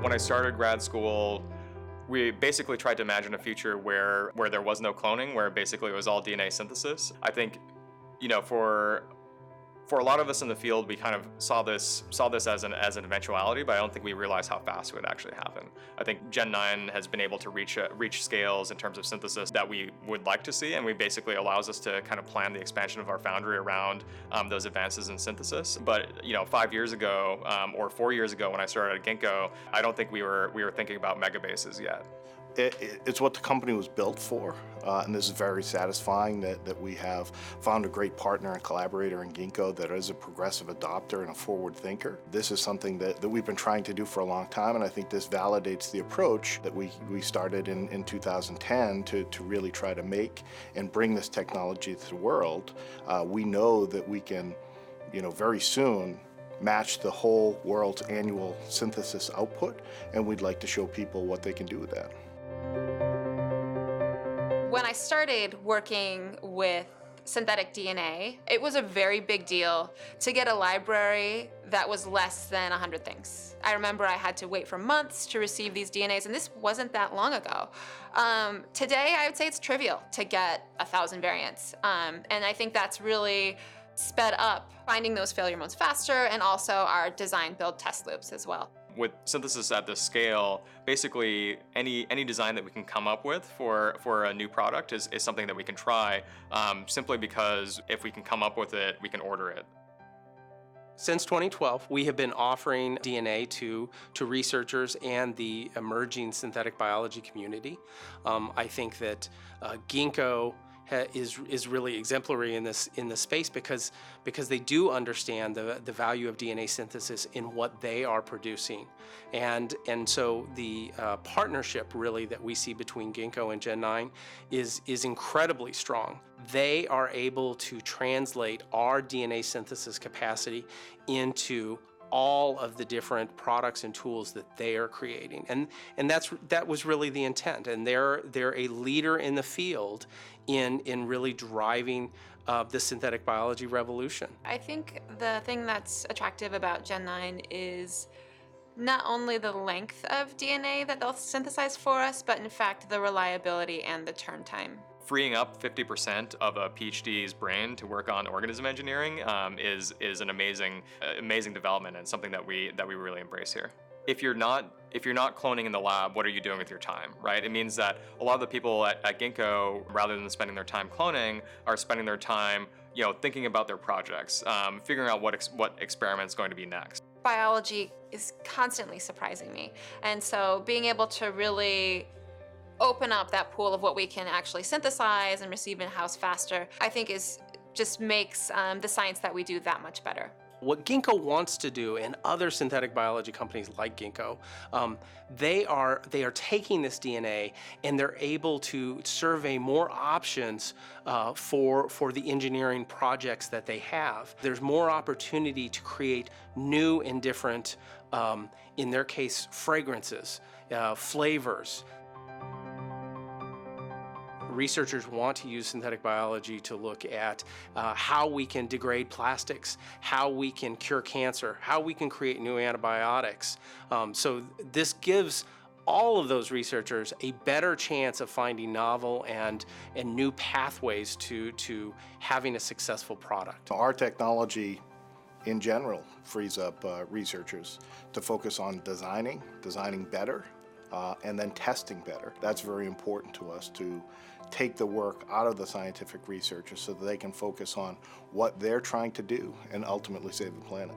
When I started grad school, we basically tried to imagine a future where there was no cloning, where basically it was all DNA synthesis. I think, for a lot of us in the field, we kind of saw this as an eventuality, but I don't think we realized how fast it would actually happen. I think Gen 9 has been able to reach scales in terms of synthesis that we would like to see, and we basically allows us to kind of plan the expansion of our foundry around those advances in synthesis. But 5 years ago or 4 years ago when I started at Ginkgo, I don't think we were thinking about megabases yet. It's what the company was built for, and this is very satisfying that we have found a great partner and collaborator in Ginkgo that is a progressive adopter and a forward thinker. This is something that we've been trying to do for a long time, and I think this validates the approach that we started in 2010 to really try to make and bring this technology to the world. We know that we can, very soon match the whole world's annual synthesis output, and we'd like to show people what they can do with that. When I started working with synthetic DNA, it was a very big deal to get a library that was less than 100 things. I remember I had to wait for months to receive these DNAs, and this wasn't that long ago. Today, I would say it's trivial to get 1,000 variants, and I think that's really sped up finding those failure modes faster, and also our design, build, test loops as well. With synthesis at this scale, basically any design that we can come up with for a new product is something that we can try, simply because if we can come up with it, we can order it. Since 2012, we have been offering DNA to researchers and the emerging synthetic biology community. I think that Ginkgo is really exemplary in this space because they do understand the value of DNA synthesis in what they are producing, and so the partnership really that we see between Ginkgo and Gen9 is incredibly strong. They are able to translate our DNA synthesis capacity into all of the different products and tools that they are creating, and that was really the intent. And they're a leader in the field in really driving the synthetic biology revolution. I think the thing that's attractive about Gen 9 is not only the length of DNA that they'll synthesize for us, but in fact the reliability and the turn time. Freeing up 50% of a PhD's brain to work on organism engineering is an amazing development, and something that we really embrace here. If you're not cloning in the lab, what are you doing with your time, right? It means that a lot of the people at Ginkgo, rather than spending their time cloning, are spending their time, thinking about their projects, figuring out what experiment's going to be next. Biology is constantly surprising me, and so being able to really open up that pool of what we can actually synthesize and receive in-house faster, I think just makes the science that we do that much better. What Ginkgo wants to do, and other synthetic biology companies like Ginkgo, they are taking this DNA and they're able to survey more options for the engineering projects that they have. There's more opportunity to create new and different, in their case, fragrances, flavors. Researchers want to use synthetic biology to look at how we can degrade plastics, how we can cure cancer, how we can create new antibiotics. So this gives all of those researchers a better chance of finding novel and new pathways to having a successful product. Our technology in general frees up researchers to focus on designing better, and then testing better. That's very important to us, to take the work out of the scientific researchers so that they can focus on what they're trying to do and ultimately save the planet.